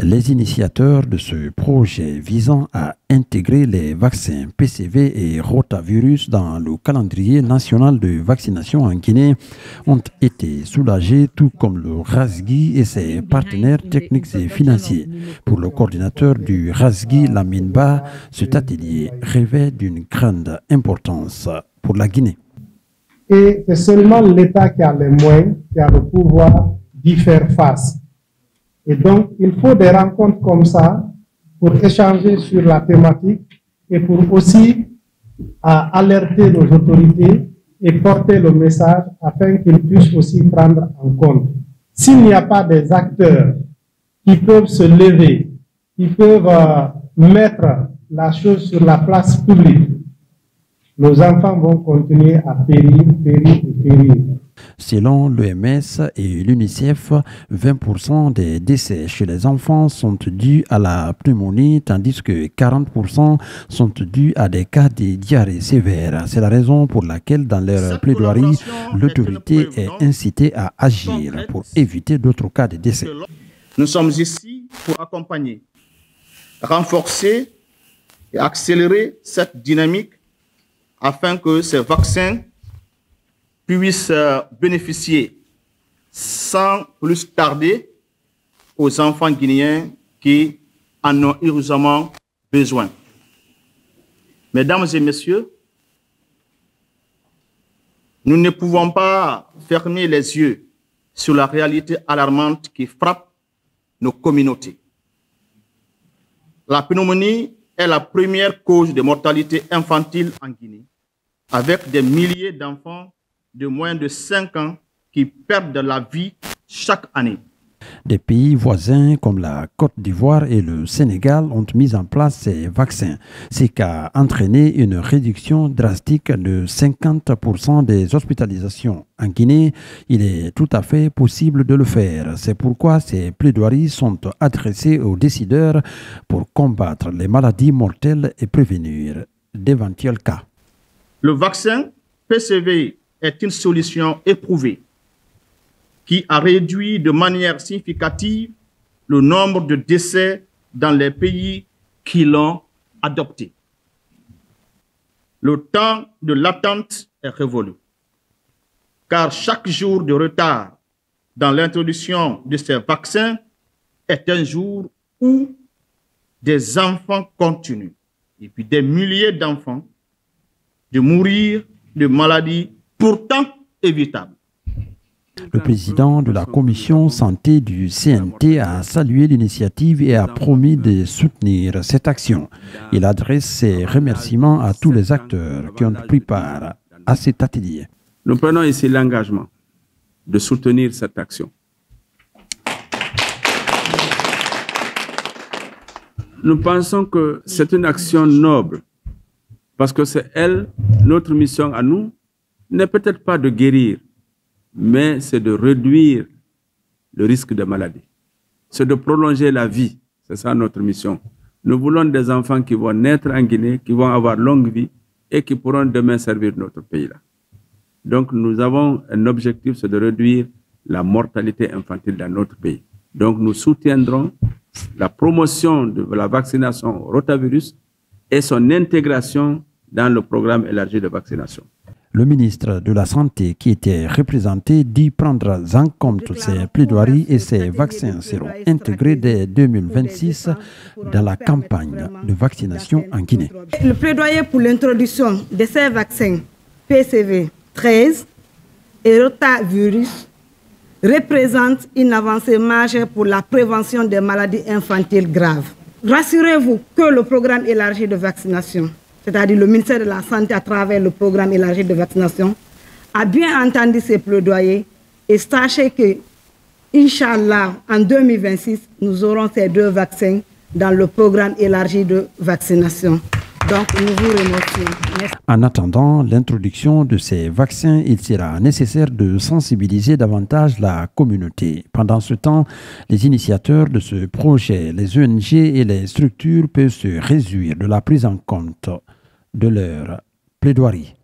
Les initiateurs de ce projet visant à intégrer les vaccins PCV et rotavirus dans le calendrier national de vaccination en Guinée ont été soulagés, tout comme le RASGI et ses partenaires techniques et financiers. Pour le coordinateur du RASGI, Lamine Ba, cet atelier revêt d'une grande importance pour la Guinée. Et c'est seulement l'État qui a les moyens, qui a le pouvoir d'y faire face. Et donc, il faut des rencontres comme ça pour échanger sur la thématique et pour aussi alerter nos autorités et porter le message afin qu'ils puissent aussi prendre en compte. S'il n'y a pas des acteurs qui peuvent se lever, qui peuvent mettre la chose sur la place publique, nos enfants vont continuer à périr, périr et périr. Selon l'OMS et l'UNICEF, 20% des décès chez les enfants sont dus à la pneumonie, tandis que 40% sont dus à des cas de diarrhée sévère. C'est la raison pour laquelle, dans leur plaidoirie, l'autorité est incitée à agir pour éviter d'autres cas de décès. Nous sommes ici pour accompagner, renforcer et accélérer cette dynamique afin que ces vaccins puissent bénéficier sans plus tarder aux enfants guinéens qui en ont urgemment besoin. Mesdames et messieurs, nous ne pouvons pas fermer les yeux sur la réalité alarmante qui frappe nos communautés. La pneumonie est la première cause de mortalité infantile en Guinée, avec des milliers d'enfants de moins de 5 ans qui perdent la vie chaque année. Des pays voisins comme la Côte d'Ivoire et le Sénégal ont mis en place ces vaccins, ce qui a entraîné une réduction drastique de 50% des hospitalisations. En Guinée, il est tout à fait possible de le faire. C'est pourquoi ces plaidoiries sont adressées aux décideurs pour combattre les maladies mortelles et prévenir d'éventuels cas. Le vaccin PCV est une solution éprouvée qui a réduit de manière significative le nombre de décès dans les pays qui l'ont adopté. Le temps de l'attente est révolu, car chaque jour de retard dans l'introduction de ces vaccins est un jour où des enfants continuent, et puis des milliers d'enfants, de mourir de maladies pourtant évitables. Le président de la commission santé du CNT a salué l'initiative et a promis de soutenir cette action. Il adresse ses remerciements à tous les acteurs qui ont pris part à cet atelier. Nous prenons ici l'engagement de soutenir cette action. Nous pensons que c'est une action noble parce que c'est elle, notre mission à nous, n'est peut-être pas de guérir, mais c'est de réduire le risque de maladie. C'est de prolonger la vie. C'est ça notre mission. Nous voulons des enfants qui vont naître en Guinée, qui vont avoir longue vie et qui pourront demain servir notre pays-là. Donc nous avons un objectif, c'est de réduire la mortalité infantile dans notre pays. Donc nous soutiendrons la promotion de la vaccination au rotavirus et son intégration dans le programme élargi de vaccination. Le ministre de la Santé, qui était représenté, dit prendre en compte ces plaidoiries et ces vaccins seront intégrés dès 2026 dans la campagne de vaccination en Guinée. Le plaidoyer pour l'introduction de ces vaccins PCV 13 et rotavirus représente une avancée majeure pour la prévention des maladies infantiles graves. Rassurez-vous que le programme élargi de vaccination, c'est-à-dire le ministère de la Santé à travers le programme élargi de vaccination, a bien entendu ces plaidoyers et sachez que, Inch'Allah, en 2026, nous aurons ces 2 vaccins dans le programme élargi de vaccination. Donc, nous vous remercions. Merci. En attendant l'introduction de ces vaccins, il sera nécessaire de sensibiliser davantage la communauté. Pendant ce temps, les initiateurs de ce projet, les ONG et les structures peuvent se réjouir de la prise en compte de leur plaidoirie.